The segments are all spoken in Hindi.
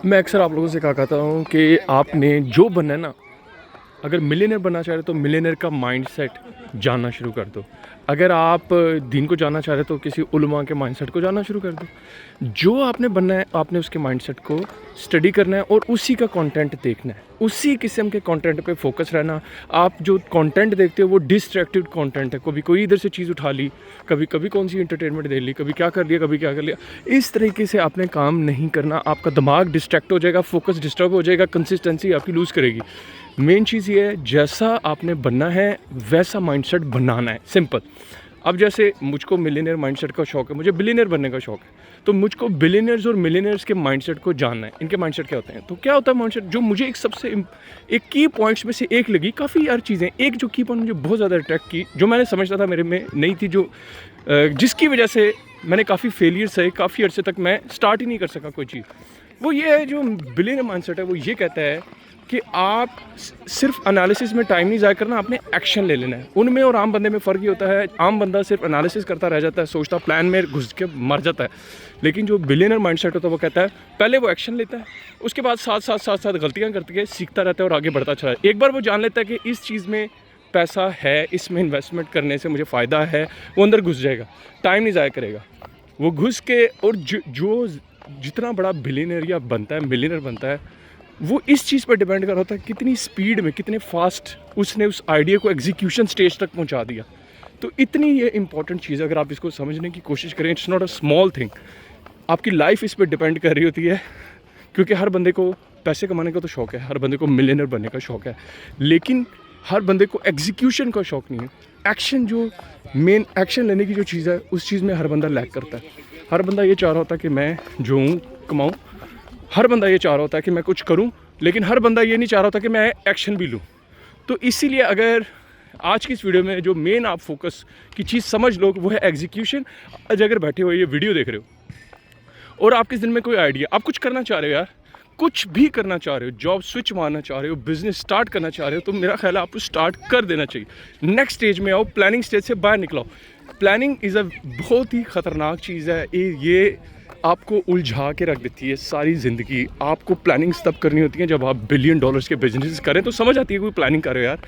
मैं अक्सर आप लोगों से कहा करता हूँ कि आपने जो बनना है ना, अगर मिलियनेयर बनना चाह रहे हो तो मिलियनेयर का माइंडसेट जानना शुरू कर दो। अगर आप दीन को जानना चाह रहे हो तो किसी उलमा के माइंडसेट को जानना शुरू कर दो। जो आपने बनना है आपने उसके माइंडसेट को स्टडी करना है और उसी का कंटेंट देखना है, उसी किस्म के कंटेंट पे फोकस रहना। आप जो कंटेंट देखते हो वो डिस्ट्रैक्टिव कंटेंट है, कभी कोई इधर से चीज़ उठा ली, कभी कभी कौन सी इंटरटेनमेंट दे ली, कभी क्या कर लिया, कभी क्या कर लिया। इस तरीके से आपने काम नहीं करना, आपका दिमाग डिस्ट्रैक्ट हो जाएगा, फोकस डिस्टर्ब हो जाएगा, कंसिस्टेंसी आपकी लूज़ करेगी। मेन चीज़ ये है, जैसा आपने बनना है वैसा माइंडसेट बनाना है, सिंपल। अब जैसे मुझको मिलियनेयर माइंडसेट का शौक है, मुझे बिलियनेयर बनने का शौक है, तो मुझको बिलियनर्स और मिलियनर्स के माइंडसेट को जानना है, इनके माइंडसेट क्या होते हैं। तो क्या होता है माइंडसेट, जो मुझे एक की पॉइंट्स में से एक लगी, काफ़ी यार चीज़ें, एक जो की पॉइंट मुझे बहुत ज़्यादा अट्रैक्ट की, जो मैंने समझता था मेरे में नहीं थी, जो जिसकी वजह से मैंने काफ़ी फेलियर सहे, काफ़ी अर्से तक मैं स्टार्ट ही नहीं कर सका कोई चीज़। वो ये है, जो बिलियनर माइंडसेट है वो ये कहता है कि आप सिर्फ एनालिसिस में टाइम नहीं ज़ाया करना, आपने एक्शन ले लेना है। उनमें और आम बंदे में फ़र्क ही होता है, आम बंदा सिर्फ एनालिसिस करता रह जाता है, सोचता, प्लान में घुस के मर जाता है। लेकिन जो बिलियनर माइंडसेट होता है वो कहता है पहले वो एक्शन लेता है, उसके बाद साथ साथ गलतियाँ करते है, सीखता रहता है और आगे बढ़ता चला है। एक बार वो जान लेता है कि इस चीज़ में पैसा है, इसमें इन्वेस्टमेंट करने से मुझे फ़ायदा है, वो अंदर घुस जाएगा, टाइम नहीं ज़ाया करेगा। वो घुस के, और जो जितना बड़ा बिलियनर या बनता है, मिलियनर बनता है, वो इस चीज़ पर डिपेंड कर रहा होता है कितनी स्पीड में, कितने फास्ट उसने उस आइडिया को एग्जीक्यूशन स्टेज तक पहुंचा दिया। तो इतनी ये इंपॉर्टेंट चीज़, अगर आप इसको समझने की कोशिश करें, it's not a small thing. आपकी लाइफ इस पर डिपेंड कर रही होती है, क्योंकि हर बंदे को पैसे कमाने का तो शौक है, हर बंदे को मिलियनर बनने का शौक है, लेकिन हर बंदे को एग्जीक्यूशन का शौक नहीं है। एक्शन, जो मेन एक्शन लेने की जो चीज़ है, उस चीज़ में हर बंदा लैक करता है। हर बंदा ये चाह रहा होता है कि मैं जो हूँ कमाऊँ, हर बंदा ये चाह रहा होता है कि मैं कुछ करूं, लेकिन हर बंदा ये नहीं चाह रहा होता कि मैं एक्शन भी लूं। तो इसीलिए अगर आज की इस वीडियो में जो मेन आप फोकस की चीज़ समझ लो वो है एग्जीक्यूशन। आज अगर बैठे हो, ये वीडियो देख रहे हो और आपके दिन में कोई आइडिया, आप कुछ करना चाह रहे हो यार, कुछ भी करना चाह रहे हो, जॉब स्विच मारना चाह रहे हो, बिजनेस स्टार्ट करना चाह रहे हो, तो मेरा ख्याल है आपको स्टार्ट कर देना चाहिए। नेक्स्ट स्टेज में आओ, प्लानिंग स्टेज से बाहर निकलो। प्लानिंग इज़ अ बहुत ही ख़तरनाक चीज़ है, ये आपको उलझा के रख देती है सारी ज़िंदगी। आपको प्लानिंग्स तब करनी होती है जब आप बिलियन डॉलर्स के बिजनेस करें, तो समझ आती है कोई प्लानिंग करो यार।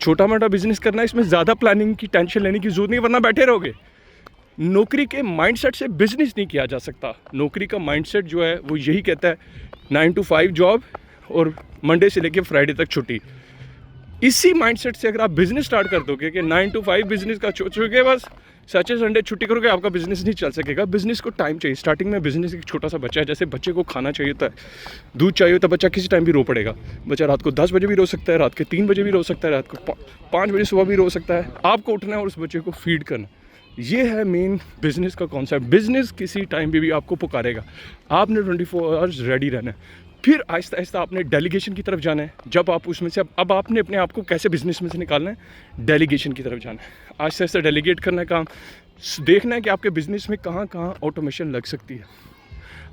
छोटा मोटा बिजनेस करना है, इसमें ज़्यादा प्लानिंग की टेंशन लेने की जरूरत नहीं, वरना बैठे रहोगे। नौकरी के माइंडसेट से बिजनेस नहीं किया जा सकता। नौकरी का माइंडसेट जो है वो यही कहता है 9 to 5 जॉब और मंडे से लेकर फ्राइडे तक छुट्टी। इसी माइंडसेट से अगर आप बिजनेस स्टार्ट कर दोगे कि 9 to 5 बिजनेस का चुके, बस सैटरडे संडे छुट्टी करोगे, आपका बिजनेस नहीं चल सकेगा। बिजनेस को टाइम चाहिए। स्टार्टिंग में बिजनेस एक छोटा सा बच्चा है, जैसे बच्चे को खाना चाहिए होता है, दूध चाहिए होता है, बच्चा किसी टाइम भी रो पड़ेगा। बच्चा रात को 10 बजे भी रो सकता है, रात के 3 बजे भी रो सकता है, रात को 5 बजे सुबह भी रो सकता है। आपको उठना है और उस बच्चे को फीड करना। ये है मेन बिजनेस का कॉन्सेप्ट। बिजनेस किसी टाइम भी आपको पुकारेगा, आपने 24 आवर्स रेडी रहना है। फिर आहिस्ता आहिस्ता आपने डेलीगेशन की तरफ जाना है। जब आप उसमें से, अब आपने अपने आप को कैसे बिजनेस में से निकालना है, डेलीगेशन की तरफ जाना है। आहिस्ता आहिस्ता डेलीगेट करना है काम, देखना है कि आपके बिजनेस में कहाँ कहाँ ऑटोमेशन लग सकती है।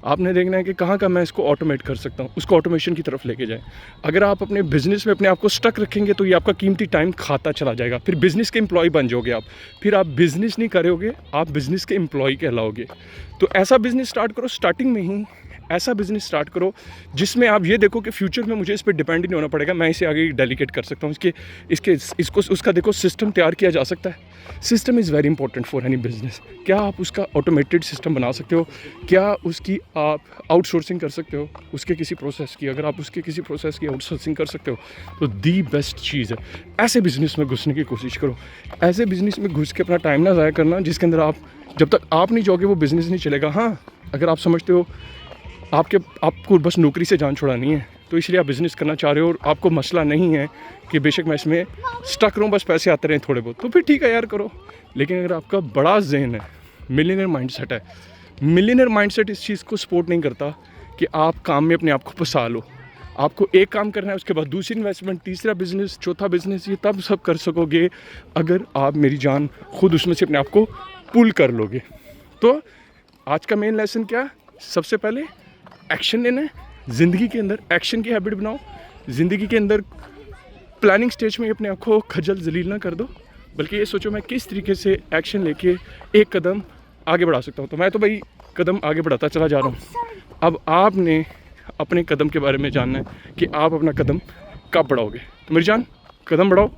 आपने देखना है कि कहाँ कहाँ मैं इसको ऑटोमेट कर सकता हूँ, उसको ऑटोमेशन की तरफ लेके जाएं। अगर आप अपने बिजनेस में अपने आप को स्टक रखेंगे तो ये आपका कीमती टाइम खाता चला जाएगा। फिर बिजनेस के एम्प्लॉय बन जाओगे आप, फिर आप बिजनेस नहीं करोगे, आप बिजनेस के एम्प्लॉय कहलाओगे। तो ऐसा बिजनेस स्टार्ट करो, स्टार्टिंग में ही ऐसा बिजनेस स्टार्ट करो जिसमें आप ये देखो कि फ्यूचर में मुझे इस पर डिपेंड ही नहीं होना पड़ेगा, मैं इसे आगे डेलीगेट कर सकता हूँ। इसको उसका देखो सिस्टम तैयार किया जा सकता है। System is very important for any business. क्या आप उसका ऑटोमेटेड सिस्टम बना सकते हो, क्या उसकी आप आउटसोर्सिंग कर सकते हो उसके किसी प्रोसेस की। अगर आप उसके किसी प्रोसेस की आउटसोर्सिंग कर सकते हो तो दी बेस्ट चीज़ है। ऐसे बिजनेस में घुसने की कोशिश करो। ऐसे बिजनेस में घुस के अपना टाइम ना ज़ाया करना जिसके अंदर आप, जब तक आप नहीं जाओगे वो बिज़नेस नहीं चलेगा। हाँ, अगर आप समझते हो आपको बस नौकरी से जान छुड़ानी है, तो इसलिए आप बिज़नेस करना चाह रहे हो और आपको मसला नहीं है कि बेशक मैं इसमें स्टक रहूँ, बस पैसे आते रहें थोड़े बहुत, तो फिर ठीक है यार, करो। लेकिन अगर आपका बड़ा ज़हन है, मिलियनर माइंडसेट है, मिलियनर माइंडसेट इस चीज़ को सपोर्ट नहीं करता कि आप काम में अपने आप को फंसा लो। आपको एक काम करना है, उसके बाद दूसरी इन्वेस्टमेंट, तीसरा बिजनेस, चौथा बिजनेस, ये तब सब कर सकोगे अगर आप, मेरी जान, खुद उसमें से अपने आप को पुल कर लोगे। तो आज का मेन लेसन क्या, सबसे पहले एक्शन लेना है। ज़िंदगी के अंदर एक्शन की हैबिट बनाओ। ज़िंदगी के अंदर प्लानिंग स्टेज में अपने आप को खजल जलील ना कर दो, बल्कि ये सोचो मैं किस तरीके से एक्शन लेके एक कदम आगे बढ़ा सकता हूँ। तो मैं तो भाई कदम आगे बढ़ाता चला जा रहा हूँ। अब आपने अपने कदम के बारे में जानना है कि आप अपना कदम कब बढ़ाओगे। तो मेरी जान, कदम बढ़ाओ,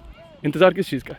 इंतज़ार किस चीज़ का है।